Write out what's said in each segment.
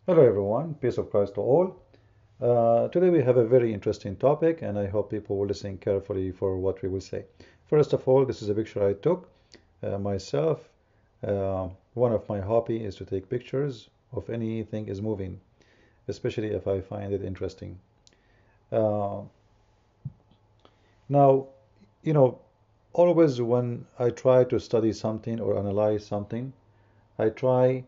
Hello everyone, peace of Christ to all. Today we have a very interesting topic and I hope people will listen carefully for what we will say. First of all, this is a picture I took myself. One of my hobby is to take pictures of anything is moving, especially if I find it interesting. Uh, Now, you know, always when I try to study something or analyze something, I try,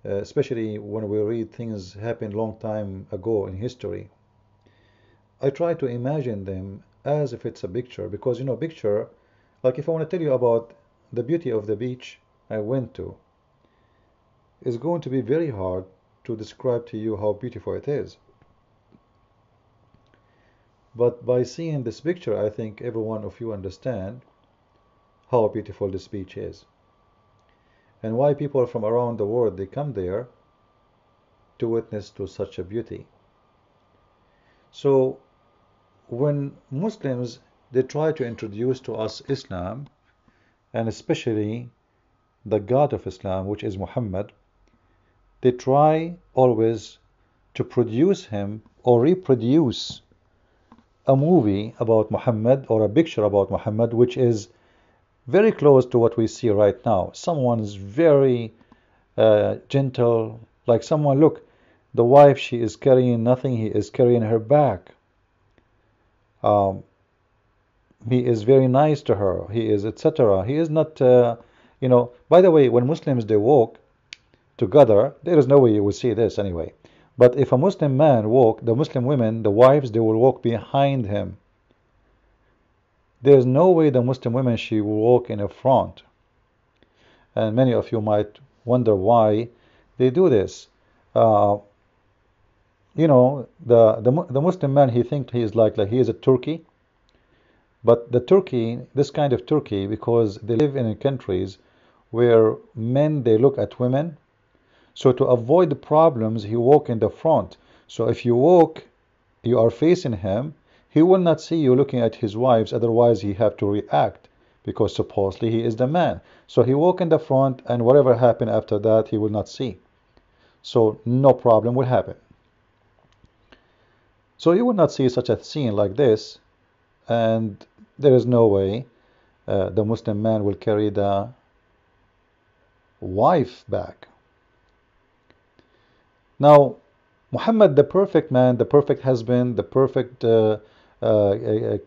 especially when we read things happened long time ago in history, I try to imagine them as if it's a picture because picture, like if I want to tell you about the beauty of the beach I went to, is going to be very hard to describe to you how beautiful it is. But by seeing this picture, I think every one of you understand how beautiful this beach is and why people from around the world they come there to witness to such a beauty. So when Muslims they try to introduce to us Islam and especially the God of Islam, which is Muhammad, they try always to produce him or reproduce a movie about Muhammad or a picture about Muhammad, which is very close to what we see right now. Someone is very gentle, like someone, look, the wife, she is carrying nothing, he is carrying her back. Um, he is very nice to her, he is etc. He is not, by the way, when Muslims they walk, together, there is no way you will see this anyway. But if a Muslim man walk, the Muslim women, the wives, they will walk behind him. There is no way the Muslim women she will walk in the front. And many of you might wonder why they do this. Uh, the Muslim man he thinks he is like he is a Turkey, but the Turkey, this kind of Turkey, because they live in countries where men they look at women. So to avoid the problems, he walk in the front. So if you walk, you are facing him, he will not see you looking at his wives, otherwise he have to react, because supposedly he is the man. So he walk in the front, and whatever happen after that, he will not see. So no problem will happen. So you will not see such a scene like this, and there is no way the Muslim man will carry the wife back. Now, Muhammad, the perfect man, the perfect husband, the perfect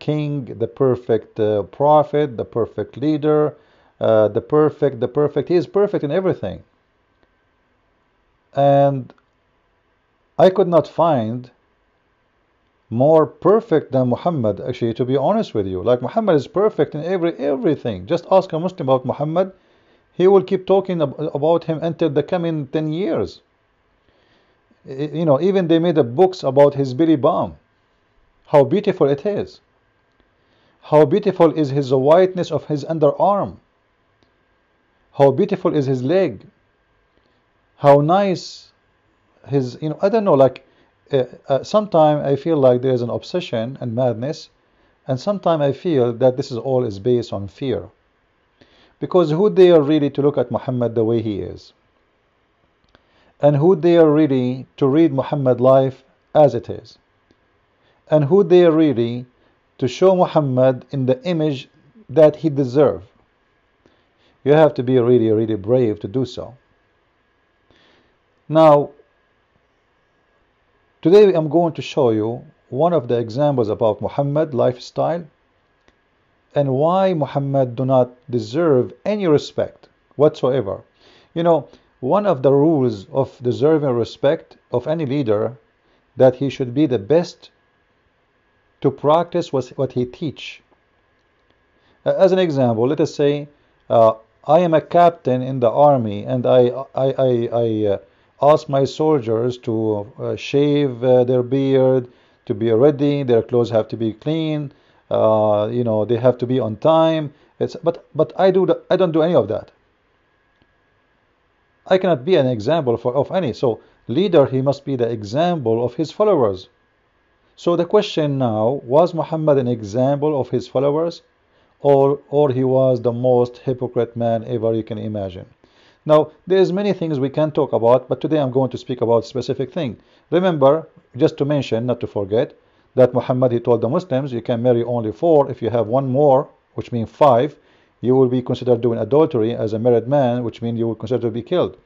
king, the perfect prophet, the perfect leader, the perfect, he is perfect in everything. And I could not find more perfect than Muhammad, actually, to be honest with you. Like Muhammad is perfect in everything. Just ask a Muslim about Muhammad, he will keep talking about him until the coming 10 years. Even they made books about his belly bump, how beautiful it is, how beautiful is his whiteness of his underarm, how beautiful is his leg, how nice his, I don't know, like sometimes I feel like there is an obsession and madness, and sometimes I feel that this is all is based on fear, because who dare really to look at Muhammad the way he is, and who dare really to read Muhammad life as it is, and who dare really to show Muhammad in the image that he deserves. You have to be really, really brave to do so. Now, today I'm going to show you one of the examples about Muhammad lifestyle and why Muhammad do not deserve any respect whatsoever. One of the rules of deserving respect of any leader that he should be the best to practice what he teach. As an example, let us say I am a captain in the army, and I ask my soldiers to shave their beard, to be ready. Their clothes have to be clean. They have to be on time. But I don't do any of that. I cannot be an example of any. So leader, he must be the example of his followers. So the question now, was Muhammad an example of his followers, or he was the most hypocrite man ever you can imagine? Now, there's many things we can talk about, but today I'm going to speak about a specific thing. Remember, just to mention, not to forget, that Muhammad, he told the Muslims, you can marry only 4. If you have one more, which means 5, you will be considered doing adultery as a married man, which means you will consider to be killed.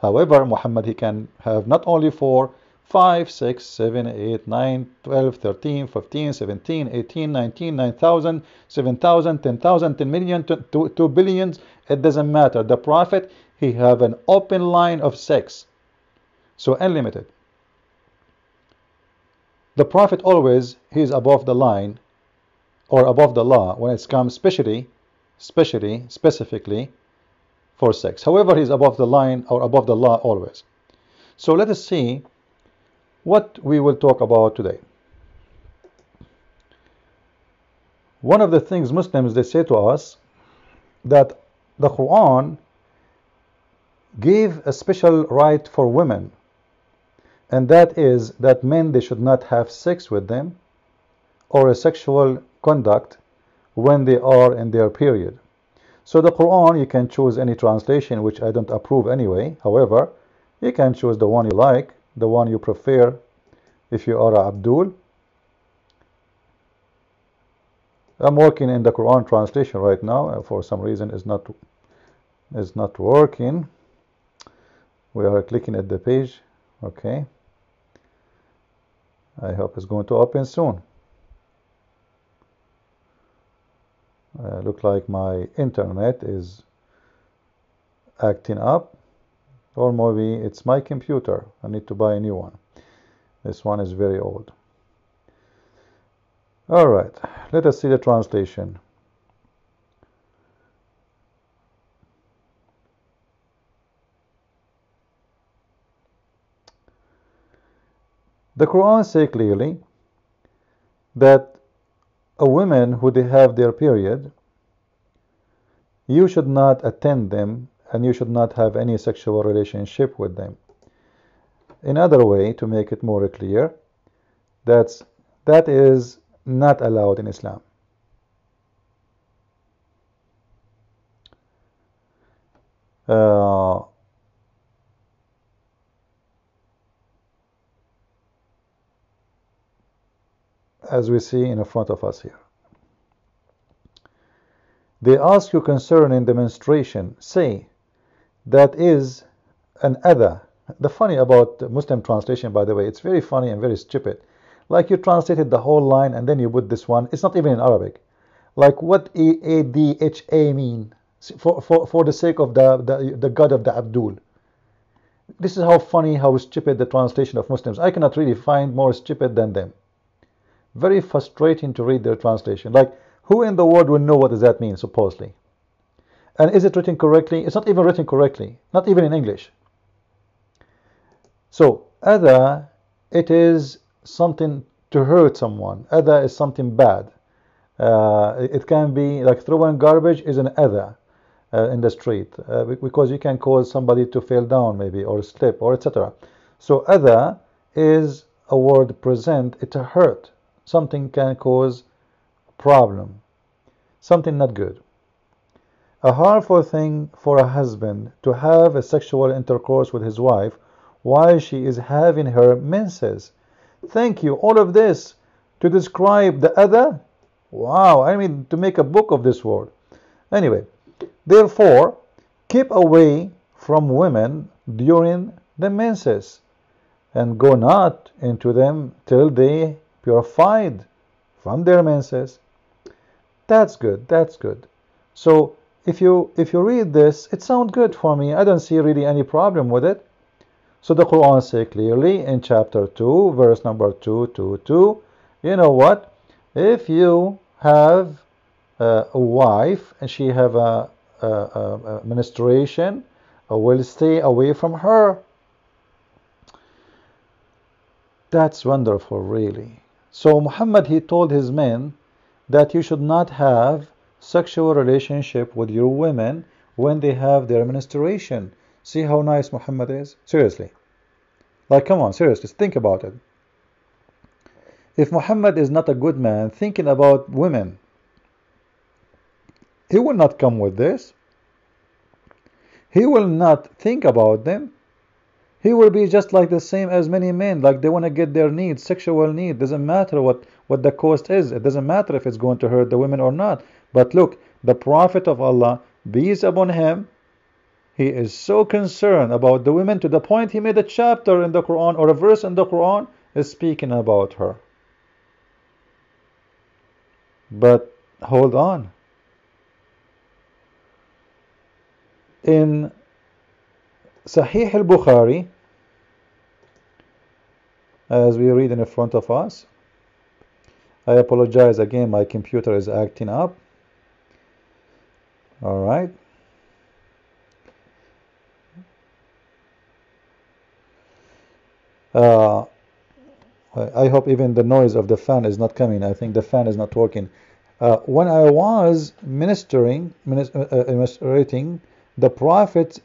However, Muhammad, he can have not only 4, 5, 6, 7, 8, 9, 12, 13, 15, 17, 18, 19, 9,000, 7,000, 10,000, 10 million, 2 billions. It doesn't matter. The Prophet, he have an open line of sex. So unlimited. The Prophet always, he is above the line or above the law when it comes specifically for sex. However, he's above the line or above the law always. So let us see what we will talk about today. One of the things Muslims, they say to us that the Quran gave a special right for women, and that is that men, they should not have sex with them or a sexual conduct when they are in their period. So the Quran, you can choose any translation, which I don't approve anyway. However, you can choose the one you like, the one you prefer if you are Abdul. I'm working in the Quran translation right now. For some reason is not working. We are clicking at the page. Okay. I hope it's going to open soon. Look like my internet is acting up, or maybe it's my computer. I need to buy a new one. This one is very old. All right, let us see the translation. The Quran says clearly that a woman who they have their period, you should not attend them and you should not have any sexual relationship with them. Another way to make it more clear, that is not allowed in Islam. As we see in front of us here. They ask you concerning the menstruation, say, that is an adha. The funny about the Muslim translation, by the way, it's very funny and very stupid. Like you translated the whole line and then you put this one. It's not even in Arabic. Like what ADHA mean for the sake of the God of the Abdul. This is how funny, how stupid the translation of Muslims. I cannot really find more stupid than them. Very frustrating to read their translation. Like, who in the world will know what does that mean, supposedly? And is it written correctly? It's not even written correctly, not even in English. So, adha, it is something to hurt someone. Adha is something bad. It can be like throwing garbage is an adha in the street, because you can cause somebody to fall down maybe, or slip, or etc. So, adha is a word present, it's a hurt. Something can cause problem, something not good. A harmful thing for a husband to have a sexual intercourse with his wife while she is having her menses. Thank you, all of this to describe the adha. Wow, I mean to make a book of this word. Anyway, therefore, keep away from women during the menses, and go not into them till they purified from their menses. That's good, that's good. So if you read this, it sounds good for me. I don't see really any problem with it. So the Quran says clearly in chapter 2, verse number 222, you know what? If you have a wife and she have a menstruation, will stay away from her. That's wonderful, really. So Muhammad, he told his men that you should not have sexual relationship with your women when they have their menstruation. See how nice Muhammad is? Seriously. Like, come on, seriously, think about it. If Muhammad is not a good man thinking about women, he will not come with this. he will not think about them. He will be just like the same as many men, like they want to get their needs, sexual need. Doesn't matter what the cost is. It doesn't matter if it's going to hurt the women or not. But look, the Prophet of Allah, peace upon him, he is so concerned about the women to the point he made a chapter in the Quran or a verse in the Quran is speaking about her. But hold on. In Sahih al-Bukhari, as we read in front of us, I apologize again, my computer is acting up. All right. I hope even the noise of the fan is not coming. I think the fan is not working. When I was ministrating, the Prophet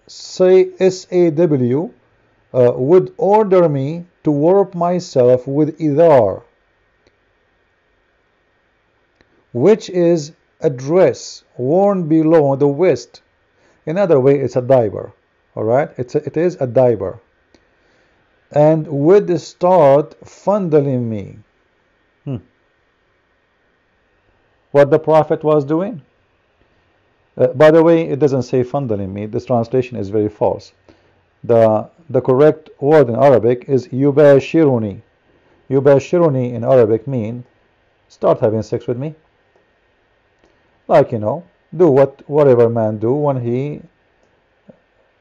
SAW would order me to warp myself with idar, which is a dress worn below the waist. In other way, it's a diaper. All right, it is a diaper, and would start fondling me. What the Prophet was doing? By the way, it doesn't say fondling me. This translation is very false. The correct word in Arabic is yubashiruni. Yubashiruni in Arabic mean start having sex with me. Like, you know, do whatever man do when he,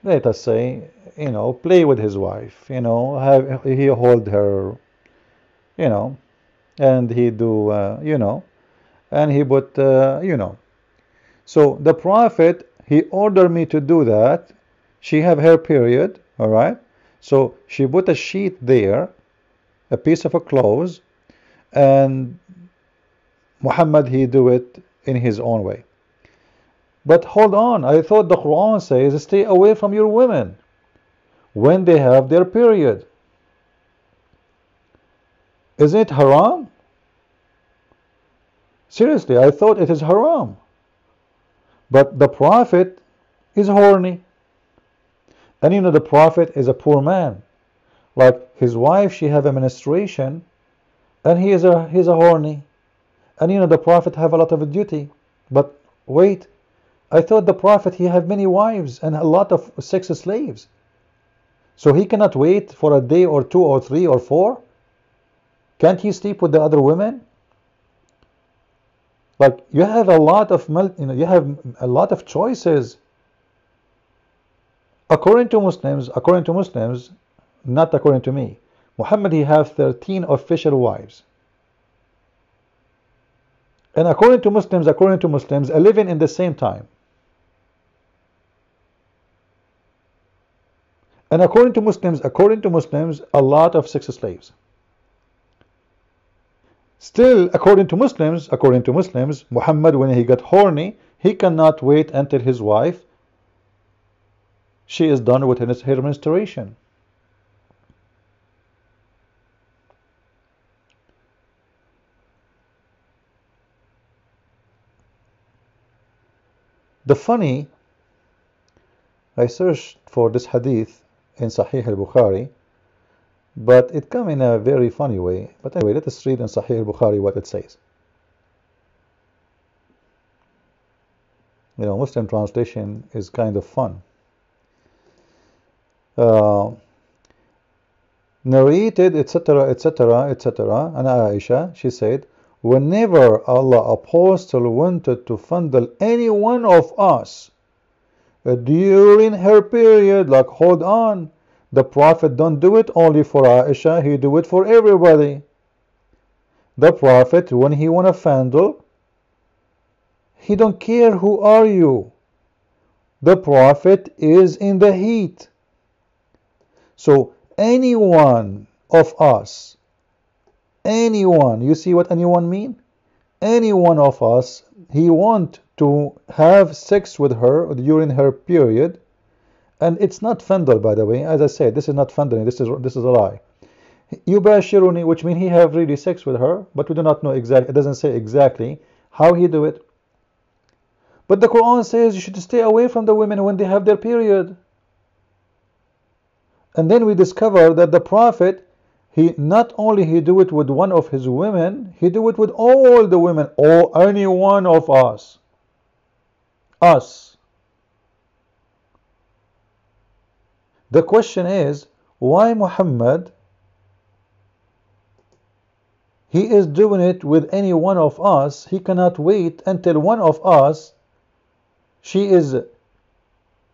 let us say, you know, play with his wife, you know, he hold her, you know, and he do, you know, and he put, you know. So the Prophet, he ordered me to do that. She have her period, all right? So she put a sheet there, a piece of a clothes, and Muhammad, he do it in his own way. But hold on, I thought the Quran says stay away from your women when they have their period. Is it haram? Seriously, I thought it is haram. But the Prophet is horny. And you know, the Prophet is a poor man. Like his wife, she have a menstruation, and he's a horny. And you know, the Prophet have a lot of duty. But wait, I thought the Prophet, he have many wives and a lot of sex slaves. So he cannot wait for a day or two or three or four? Can't he sleep with the other women? Like you have a lot of, you know, you have a lot of choices. According to Muslims, not according to me, Muhammad, he have 13 official wives. And according to Muslims, 11 in the same time. And according to Muslims, a lot of sex slaves. Still, according to Muslims, Muhammad, when he got horny, he cannot wait until his wife, she is done with her menstruation. The funny, I searched for this hadith in Sahih al-Bukhari, but it come in a very funny way. But anyway, let us read in Sahih al-Bukhari what it says. You know, Muslim translation is kind of fun. Narrated, etc., etc., etc. And Aisha, she said, whenever Allah Apostle wanted to fondle any one of us during her period, like, hold on, the Prophet don't do it only for Aisha, he do it for everybody. The Prophet, when he want to fondle, he don't care who are you. The Prophet is in the heat. So any one of us, anyone, you see what anyone mean? Any one of us, he want to have sex with her during her period, and it's not fondle, by the way. As I said, this is not fondling. This is a lie. Yubashiruni, which means he have really sex with her, but we do not know exactly. It doesn't say exactly how he do it. But the Quran says you should stay away from the women when they have their period. And then we discover that the Prophet, he not only he do it with one of his women, he do it with all the women, or any one of us. Us. The question is, why Muhammad, he is doing it with any one of us? He cannot wait until one of us, she is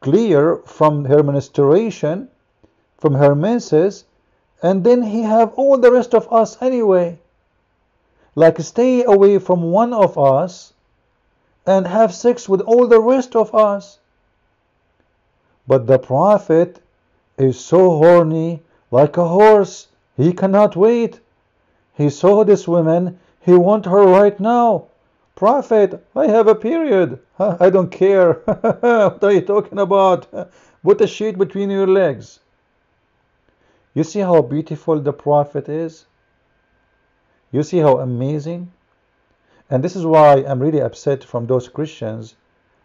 clear from her menstruation, from her menses, and then he have all the rest of us anyway. Like, stay away from one of us and have sex with all the rest of us. But the Prophet is so horny, like a horse. He cannot wait. He saw this woman, he want her right now. Prophet, I have a period. I don't care. What are you talking about? Put a sheet between your legs. You see how beautiful the Prophet is? You see how amazing? And this is why I'm really upset from those Christians.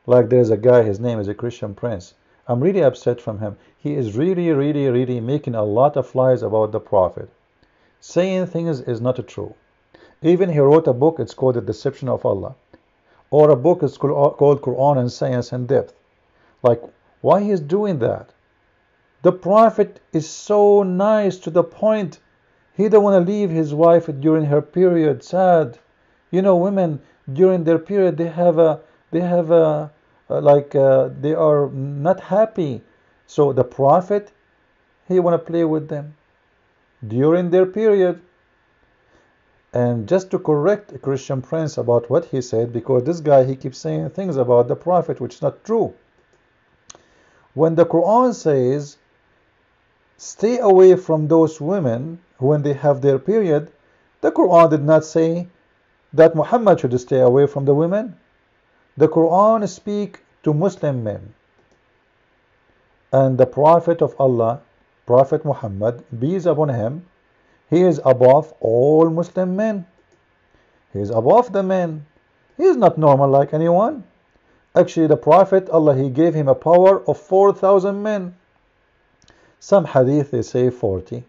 Like, there's a guy, his name is a Christian Prince. I'm really upset from him. He is really making a lot of lies about the Prophet. Saying things is not true. Even he wrote a book, it's called The Deception of Allah. Or a book is called Quran and Science in Depth. Like, why he is doing that? The Prophet is so nice, to the point. He don't want to leave his wife during her period. Sad. You know, women during their period, they are not happy. So the Prophet, he want to play with them during their period. And just to correct a Christian Prince about what he said, because this guy, he keeps saying things about the Prophet which is not true. When the Quran says, stay away from those women when they have their period, the Quran did not say that Muhammad should stay away from the women. The Quran speaks to Muslim men. And the Prophet of Allah, Prophet Muhammad, peace upon him, he is above all Muslim men. He is above the men. He is not normal like anyone. Actually, the Prophet, Allah, he gave him a power of 4,000 men. Some hadith, they say 40.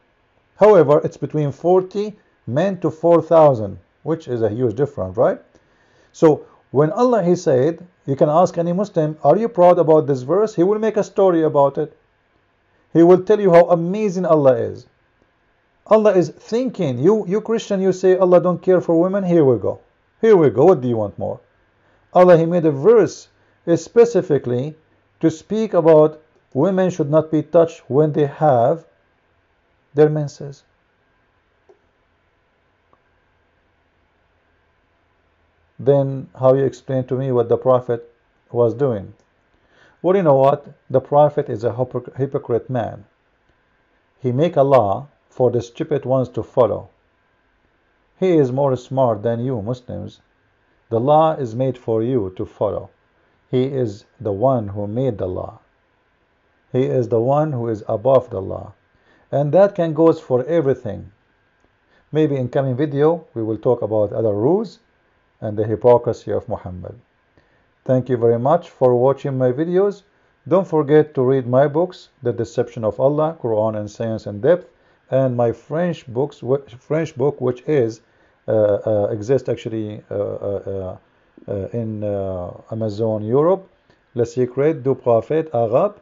However, it's between 40 men to 4,000, which is a huge difference, right? So, when Allah, he said, you can ask any Muslim, are you proud about this verse? He will make a story about it. He will tell you how amazing Allah is. Allah is thinking, you Christian, you say Allah don't care for women. Here we go. Here we go. What do you want more? Allah, he made a verse specifically to speak about women should not be touched when they have their menses. Then how you explain to me what the Prophet was doing? Well, you know what? The Prophet is a hypocrite man. He make a law for the stupid ones to follow. He is more smart than you Muslims. The law is made for you to follow. He is the one who made the law. He is the one who is above the law. And that can goes for everything. Maybe in coming video we will talk about other rules and the hypocrisy of Muhammad. Thank you very much for watching my videos. Don't forget to read my books, The Deception of Allah, Quran and Science in Depth, and my French book, which is exists actually in Amazon Europe, Le Secret du Prophète Arabe.